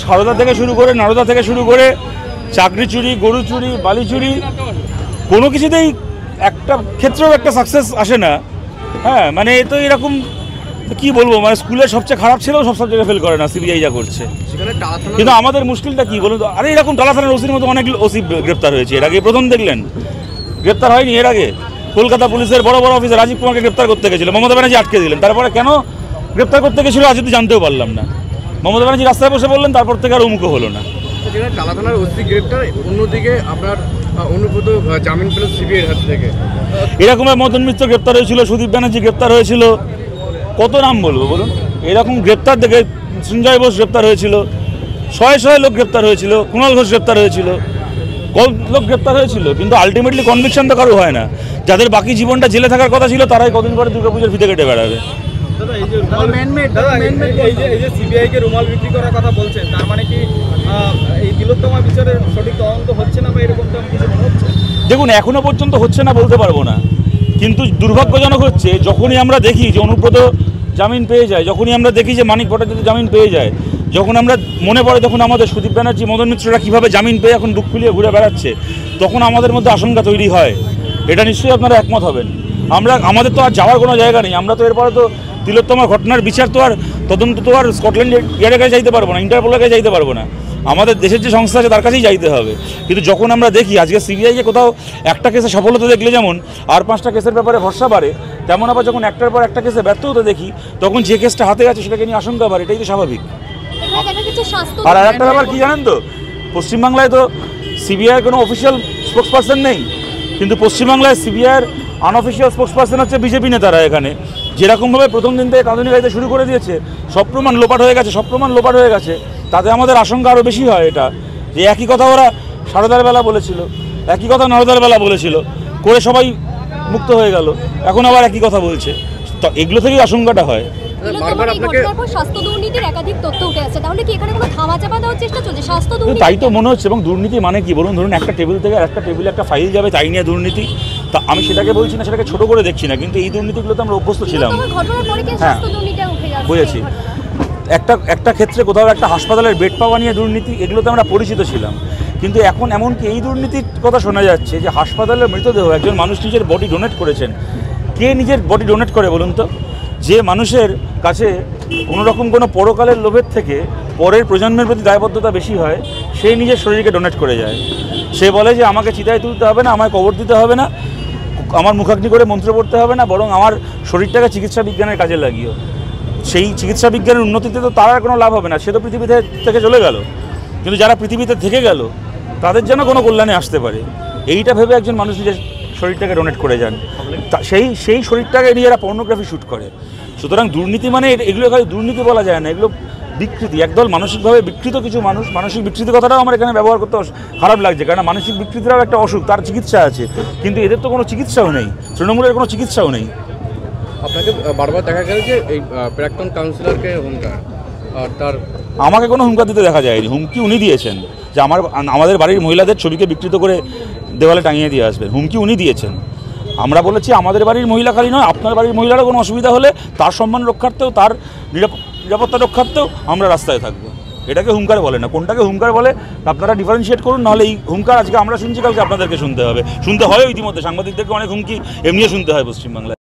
সারদা থেকে শুরু করে নারদা থেকে শুরু করে চাকরি চুরি, গরু চুরি, বালি চুরি, কোনো কিছুতেই একটা ক্ষেত্রেও একটা সাকসেস আসে না। হ্যাঁ, মানে এ তো এরকম কি বলবো, মানে স্কুলের সবচেয়ে খারাপ ছেলেও সব সাবজেক্টে ফেল করে না, সিবিআই যা করছে। কিন্তু আমাদের মুশকিলটা কি বলুন তো, আরে এরকম টালা থানার ওসির মতো অনেক ওসি গ্রেপ্তার হয়েছে, এর আগে প্রথম দেখলেন? গ্রেপ্তার হয়নি এর আগে? কলকাতা পুলিশের বড় বড় অফিসার রাজীব কুমারকে গ্রেপ্তার করতে গেছিল, মমতা ব্যানার্জি আটকে দিলেন। তারপরে কেন গ্রেপ্তার করতে গেছিল আজ অব্দি জানতেও পারলাম না। মমতা ব্যানার্জি রাস্তায় বসে বললেন, তারপর থেকে আর উমুখও হলো না। টালা থানার ওসি গ্রেপ্তার, অন্যদিকে আপনার অনুব্রত জামিন পেল সিবিআইয়ের হাত থেকে। এরকমের মদন মিত্র গ্রেপ্তার হয়েছিল, সুদীপ ব্যানার্জি গ্রেপ্তার হয়েছিল, কত নাম বলবো বলুন? এরকম গ্রেপ্তার দেখে সঞ্জয় বোস গ্রেপ্তার হয়েছিল, শয়ে শয়ে লোক গ্রেপ্তার হয়েছিল, কুণাল ঘোষ গ্রেপ্তার হয়েছিল, কত লোক গ্রেপ্তার হয়েছিল, কিন্তু আলটিমেটলি কনভিকশন তো কারো হয় না। যাদের বাকি জীবনটা জেলে থাকার কথা ছিল তারাই কদিন পরে দুর্গাপুজোর ফিতে কেটে বেড়াবে। সিবিআইকে রুমাল বিক্রি করার কথা বলছেন, তার মানে কি এই তিলোত্তমা বিচারের সঠিক তদন্ত হচ্ছে না বা এরকম কিছু মনে হচ্ছে? দেখুন, এখনো পর্যন্ত হচ্ছে না বলতে পারবো না, কিন্তু দুর্ভাগ্যজনক হচ্ছে যখনই আমরা দেখি যে অনুব্রত জামিন পেয়ে যায়, যখনই আমরা দেখি যে মানিক ভট্টাচার্য জামিন পেয়ে যায়, যখন আমরা মনে পড়ে তখন আমাদের সুদীপ ব্যানার্জি, মদন মিত্ররা কীভাবে জামিন পেয়ে এখন বুক ফুলিয়ে ঘুরে বেড়াচ্ছে, তখন আমাদের মধ্যে আশঙ্কা তৈরি হয়। এটা নিশ্চয়ই আপনারা একমত হবেন। আমাদের তো আর যাওয়ার কোনো জায়গা নেই। আমরা তো এরপরে তো তিলোত্তমার ঘটনার বিচার তো আর তদন্ত তো আর স্কটল্যান্ড ইয়ার্ডের কাছে যাইতে পারবো না, ইন্টারপোলের কাছে যাইতে পারবো না, আমাদের দেশের যে সংস্থা আছে তার কাছেই যাইতে হবে। কিন্তু যখন আমরা দেখি আজকে সিবিআইকে কোথাও একটা কেসে সফলতা দেখলে যেমন আর 5টা কেসের ব্যাপারে ভরসা বাড়ে, তেমন আবার যখন একটার পর একটা কেসে ব্যর্থ হতে দেখি তখন যে কেসটা হাতে আছে সেটাকে নিয়ে আশঙ্কা বাড়ে। এটাই তো স্বাভাবিক। আর একটা ব্যাপার কি জানেন তো, পশ্চিমবাংলায় তো সিবিআইয়ের কোনো অফিসিয়াল স্পোক্সপারসন নেই, কিন্তু পশ্চিমবাংলায় সিবিআইয়ের আনঅফিসিয়াল স্পোক্সপারসন হচ্ছে বিজেপি নেতারা। এখানে যেরকমভাবে প্রথম দিন থেকে কাঁদুনি গাইতে শুরু করে দিয়েছে, সব প্রমাণ লোপাট হয়ে গেছে, সব প্রমাণ লোপাট হয়ে গেছে, তাতে আমাদের আশঙ্কা আরও বেশি হয়। এটা যে একই কথা ওরা সারদার বেলা বলেছিল, একই কথা নারদার বেলা বলেছিল, করে সবাই মুক্ত হয়ে গেল, এখন আবার একই কথা বলছে, তো এগুলো থেকেই আশঙ্কাটা হয়। তাই তো মনে হচ্ছে। এবং দুর্নীতি মানে কি বলুন, ধরুন একটা টেবিল থেকে একটা টেবিলে একটা ফাইল যাবে, তাই নিয়ে দুর্নীতি। তা আমি সেটাকে বলছি না, সেটাকে ছোট করে দেখছি না, কিন্তু এই দুর্নীতিগুলো তো আমরা অভ্যস্ত ছিলাম। হ্যাঁ, বুঝেছি। একটা ক্ষেত্রে কোথাও একটা হাসপাতালের বেড পাওয়া নিয়ে দুর্নীতি, এগুলোতে আমরা পরিচিত ছিলাম। কিন্তু এখন এমনকি এই দুর্নীতির কথা শোনা যাচ্ছে যে হাসপাতালের মৃতদেহ একজন মানুষ নিজের বডি ডোনেট করেছেন। কে নিজের বডি ডোনেট করে বলুন তো? যে মানুষের কাছে কোনোরকম কোনো পরকালের লোভের থেকে পরের প্রজন্মের প্রতি দায়বদ্ধতা বেশি হয়, সেই নিজের শরীরকে ডোনেট করে যায়। সে বলে যে আমাকে চিতায় তুলতে হবে না, আমায় কবর দিতে হবে না, আমার মুখাগ্নি করে মন্ত্র পড়তে হবে না, বরং আমার শরীরটাকে চিকিৎসা বিজ্ঞানের কাজে লাগিও। সেই চিকিৎসা বিজ্ঞানের উন্নতিতে তো তার আর কোনো লাভ হবে না, সে তো পৃথিবী থেকে চলে গেল। কিন্তু যারা পৃথিবীতে থেকে গেল তাদের যেন কোনো কল্যাণে আসতে পারে, এইটা ভেবে একজন মানুষ নিজের শরীরটাকে ডোনেট করে যান, সেই শরীরটাকে নিয়ে এরা পর্নোগ্রাফি শ্যুট করে। সুতরাং দুর্নীতি মানে এগুলো খালি দুর্নীতি বলা যায় না, এগুলো বিকৃতি। একদল মানসিকভাবে বিকৃত কিছু মানুষ, মানসিক বিকৃতি কথাটাও আমার এখানে ব্যবহার করতে খারাপ লাগছে, কারণ মানসিক বিকৃতিটাও একটা অসুখ, তার চিকিৎসা আছে, কিন্তু এদের তো কোনো চিকিৎসাও নেই, তৃণমূলের কোনো চিকিৎসাও নেই। আপনাকে বারবার দেখা গেল যে এই প্রাক্তন কাউন্সিলরকে হুমকার, আর তার আমাকে কোনো হুমকা দিতে দেখা যায়নি। হুমকি উনি দিয়েছেন যে আমাদের বাড়ির মহিলাদের ছবিকে বিকৃত করে দেওয়ালে টাঙিয়ে দিয়ে আসবেন, হুমকি উনি দিয়েছেন। আমরা বলেছি আমাদের বাড়ির মহিলা খালি নয়, আপনার বাড়ির মহিলারও কোনো অসুবিধা হলে তার সম্মান রক্ষার্থেও, তার নিরাপত্তা রক্ষার্থেও আমরা রাস্তায় থাকবো। এটাকে হুমকার বলে না। কোনটাকে হুমকার বলে আপনারা ডিফারেন্সিয়েট করুন, নাহলে এই হুমকার আজকে আমরা শুনছি, কালকে আপনাদেরকে শুনতে হবে, শুনতে হয়। ইতিমধ্যে সাংবাদিকদেরকে অনেক হুমকি এমনিও শুনতে হয় পশ্চিমবাংলায়।